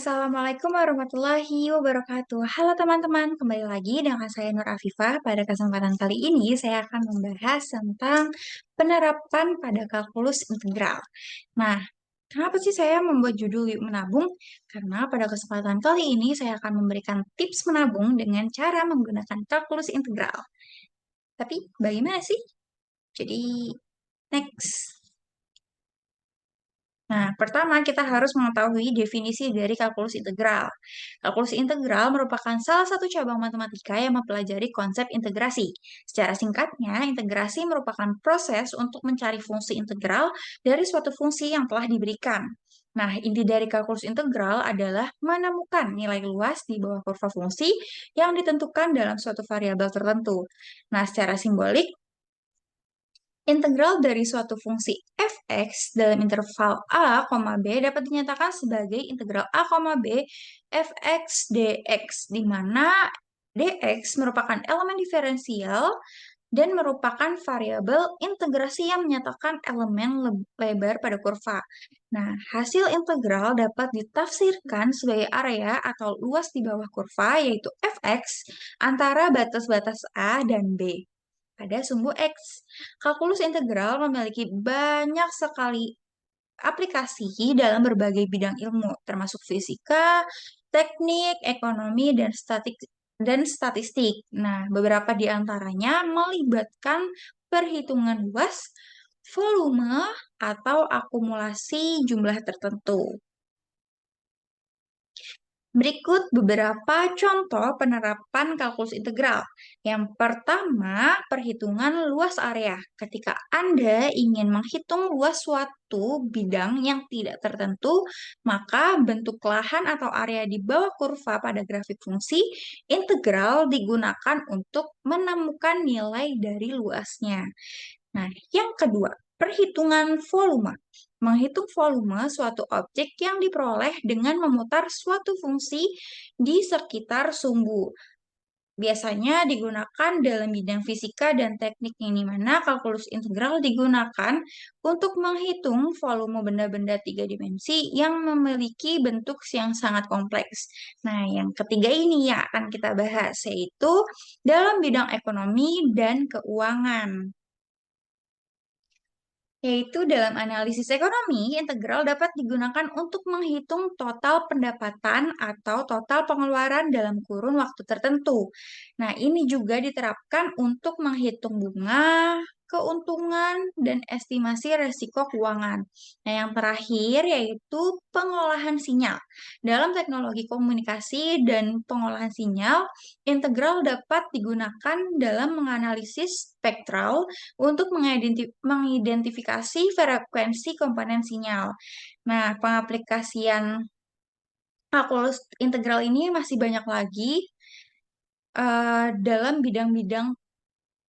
Assalamualaikum warahmatullahi wabarakatuh. Halo teman-teman, kembali lagi dengan saya Nur Afifah. Pada kesempatan kali ini saya akan membahas tentang penerapan pada kalkulus integral. Nah, kenapa sih saya membuat judul Yuk Menabung? Karena pada kesempatan kali ini saya akan memberikan tips menabung dengan cara menggunakan kalkulus integral. Tapi bagaimana sih? Jadi, next. Nah, pertama kita harus mengetahui definisi dari kalkulus integral. Kalkulus integral merupakan salah satu cabang matematika yang mempelajari konsep integrasi. Secara singkatnya, integrasi merupakan proses untuk mencari fungsi integral dari suatu fungsi yang telah diberikan. Nah, inti dari kalkulus integral adalah menemukan nilai luas di bawah kurva fungsi yang ditentukan dalam suatu variabel tertentu. Nah, secara simbolik, integral dari suatu fungsi f(x) dalam interval a, b dapat dinyatakan sebagai integral a, b f(x) dx, di mana dx merupakan elemen diferensial dan merupakan variabel integrasi yang menyatakan elemen lebar pada kurva. Nah, hasil integral dapat ditafsirkan sebagai area atau luas di bawah kurva, yaitu fx, antara batas-batas a dan b pada sumbu X. Kalkulus integral memiliki banyak sekali aplikasi dalam berbagai bidang ilmu, termasuk fisika, teknik, ekonomi, dan statistik. Nah, beberapa di antaranya melibatkan perhitungan luas, volume, atau akumulasi jumlah tertentu. Berikut beberapa contoh penerapan kalkulus integral. Yang pertama, perhitungan luas area. Ketika Anda ingin menghitung luas suatu bidang yang tidak tertentu, maka bentuk lahan atau area di bawah kurva pada grafik fungsi integral digunakan untuk menemukan nilai dari luasnya. Nah, yang kedua, perhitungan volume. Menghitung volume suatu objek yang diperoleh dengan memutar suatu fungsi di sekitar sumbu. Biasanya digunakan dalam bidang fisika dan teknik yang dimana kalkulus integral digunakan untuk menghitung volume benda-benda tiga dimensi yang memiliki bentuk yang sangat kompleks. Nah, yang ketiga ini yang akan kita bahas, yaitu dalam bidang ekonomi dan keuangan. Yaitu dalam analisis ekonomi, integral dapat digunakan untuk menghitung total pendapatan atau total pengeluaran dalam kurun waktu tertentu. Nah, ini juga diterapkan untuk menghitung bunga, keuntungan, dan estimasi resiko keuangan. Nah, yang terakhir yaitu pengolahan sinyal. Dalam teknologi komunikasi dan pengolahan sinyal, integral dapat digunakan dalam menganalisis spektral untuk mengidentifikasi frekuensi komponen sinyal. Nah, pengaplikasian kalkulus integral ini masih banyak lagi dalam bidang-bidang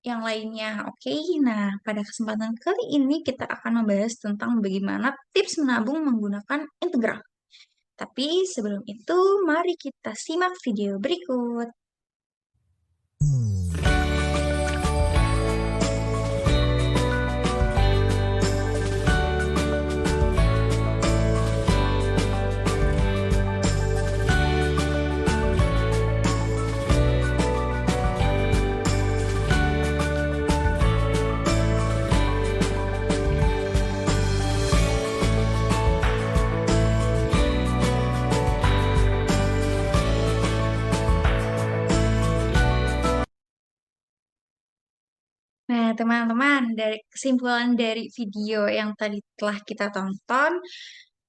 yang lainnya. Oke, nah pada kesempatan kali ini kita akan membahas tentang bagaimana tips menabung menggunakan integral. Tapi sebelum itu, mari kita simak video berikut. Nah, teman-teman, dari kesimpulan dari video yang tadi telah kita tonton,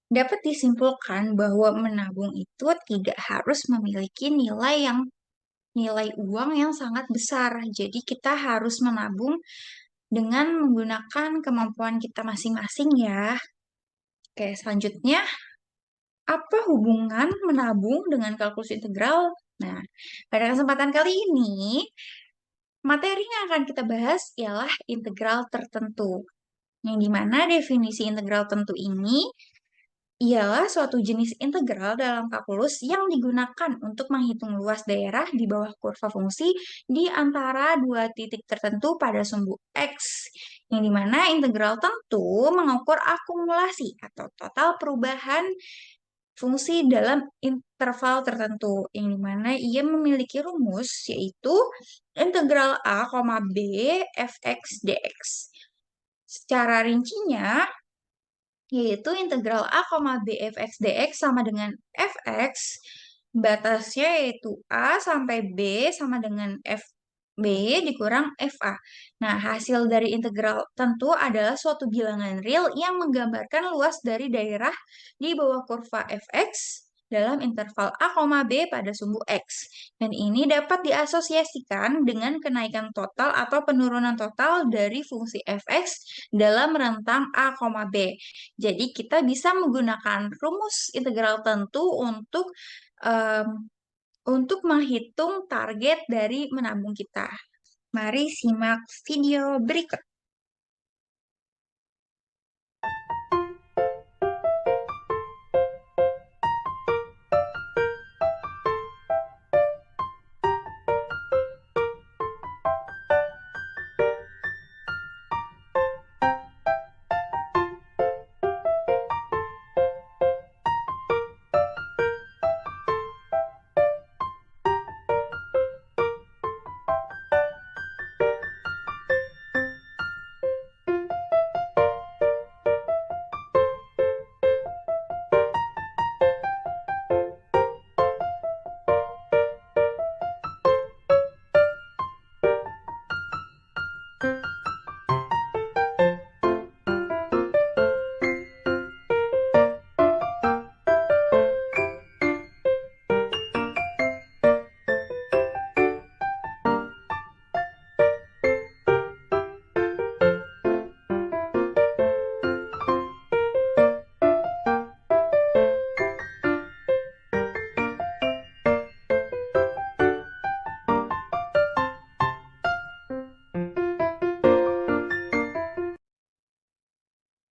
dapat disimpulkan bahwa menabung itu tidak harus memiliki nilai uang yang sangat besar. Jadi kita harus menabung dengan menggunakan kemampuan kita masing-masing ya. Oke, selanjutnya, apa hubungan menabung dengan kalkulus integral? Nah, pada kesempatan kali ini, materi yang akan kita bahas ialah integral tertentu. Yang dimana definisi integral tentu ini ialah suatu jenis integral dalam kalkulus yang digunakan untuk menghitung luas daerah di bawah kurva fungsi di antara dua titik tertentu pada sumbu X, yang dimana integral tentu mengukur akumulasi atau total perubahan fungsi dalam interval tertentu, yang dimana ia memiliki rumus yaitu integral A, B, fx dx. Secara rincinya, yaitu integral A, B, fx dx sama dengan fx, batasnya yaitu A sampai B sama dengan FB dikurang FA. Nah, hasil dari integral tentu adalah suatu bilangan real yang menggambarkan luas dari daerah di bawah kurva fx dalam interval A, B pada sumbu X. Dan ini dapat diasosiasikan dengan kenaikan total atau penurunan total dari fungsi fx dalam rentang A, B. Jadi kita bisa menggunakan rumus integral tentu em, untuk menghitung target dari menabung kita. Mari simak video berikut.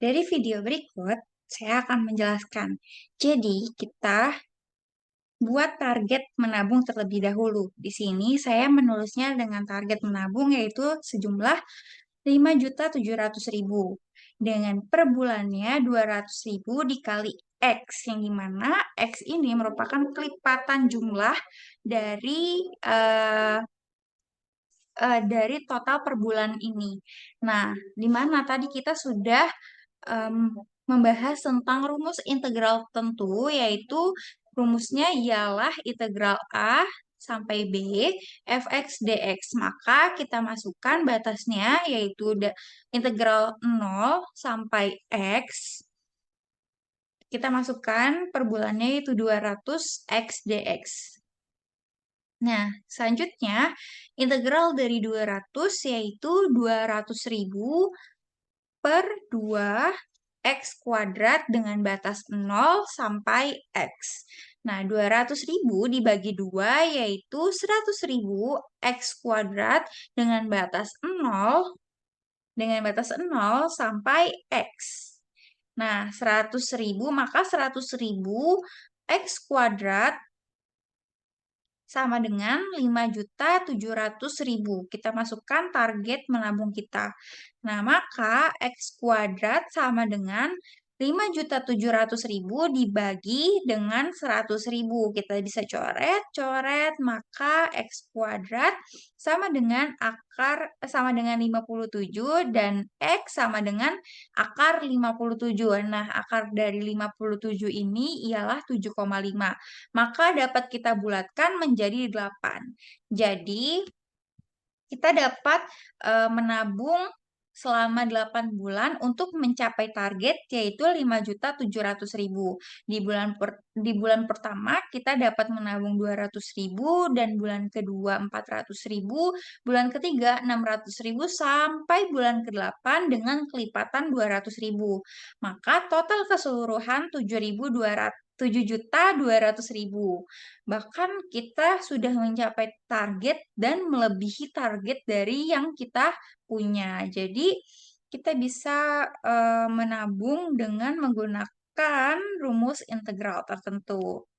Dari video berikut, saya akan menjelaskan. Jadi, kita buat target menabung terlebih dahulu. Di sini saya menulisnya dengan target menabung yaitu sejumlah 5.700.000 dengan per bulannya 200.000 dikali X, yang dimana X ini merupakan kelipatan jumlah dari dari total per bulan ini. Nah, di mana tadi kita sudah em, membahas tentang rumus integral tentu, yaitu rumusnya ialah integral A sampai B fx dx. Maka kita masukkan batasnya yaitu integral 0 sampai x. Kita masukkan per bulannya yaitu 200 x dx. Nah, selanjutnya integral dari 200 yaitu 200.000 per 2 X kuadrat dengan batas 0 sampai X. Nah, 200.000 dibagi 2 yaitu 100.000 X kuadrat dengan batas 0 sampai X. Nah, 100.000 maka 100.000 X kuadrat sama dengan 5.700.000. Kita masukkan target menabung kita. Nah, maka X kuadrat sama dengan 5.700.000 dibagi dengan 100.000. Kita bisa coret, maka X kuadrat sama dengan 57 dan X sama dengan akar 57. Nah, akar dari 57 ini ialah 7,5. Maka dapat kita bulatkan menjadi 8. Jadi, kita dapat menabung selama 8 bulan untuk mencapai target yaitu 5.700.000. Di bulan pertama kita dapat menabung 200.000 dan bulan kedua 400.000, bulan ketiga 600.000 sampai bulan ke-8 dengan kelipatan 200.000. Maka total keseluruhan 7.200.000. Bahkan kita sudah mencapai target dan melebihi target dari yang kita punya. Jadi kita bisa menabung dengan menggunakan rumus integral tertentu.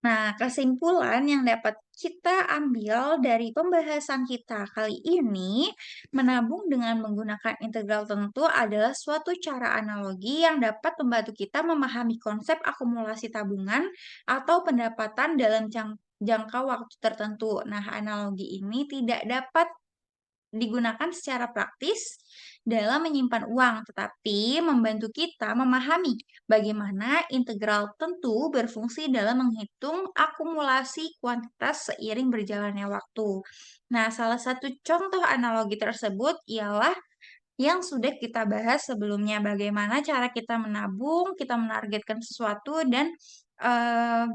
Nah, kesimpulan yang dapat kita ambil dari pembahasan kita kali ini, menabung dengan menggunakan integral tentu adalah suatu cara analogi yang dapat membantu kita memahami konsep akumulasi tabungan atau pendapatan dalam jangka waktu tertentu. Nah, analogi ini tidak dapat digunakan secara praktis dalam menyimpan uang, tetapi membantu kita memahami bagaimana integral tentu berfungsi dalam menghitung akumulasi kuantitas seiring berjalannya waktu. Nah, salah satu contoh analogi tersebut ialah yang sudah kita bahas sebelumnya, bagaimana cara kita menabung, kita menargetkan sesuatu, dan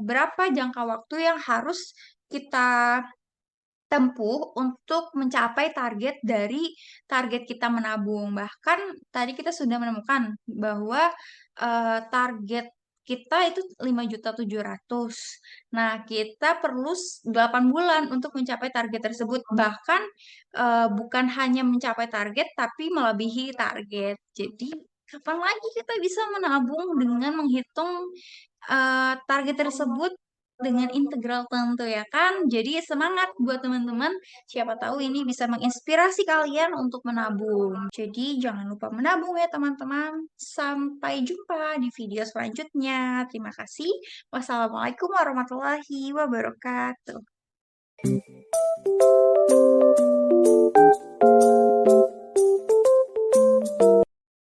berapa jangka waktu yang harus kita tempuh untuk mencapai target dari target kita menabung. Bahkan tadi kita sudah menemukan bahwa target kita itu 5.700.000. Nah, kita perlu 8 bulan untuk mencapai target tersebut. Bahkan bukan hanya mencapai target tapi melebihi target. Jadi, kapan lagi kita bisa menabung dengan menghitung target tersebut dengan integral tentu ya kan. Jadi semangat buat teman-teman. Siapa tahu ini bisa menginspirasi kalian untuk menabung. Jadi jangan lupa menabung ya teman-teman. Sampai jumpa di video selanjutnya. Terima kasih. Wassalamualaikum warahmatullahi wabarakatuh.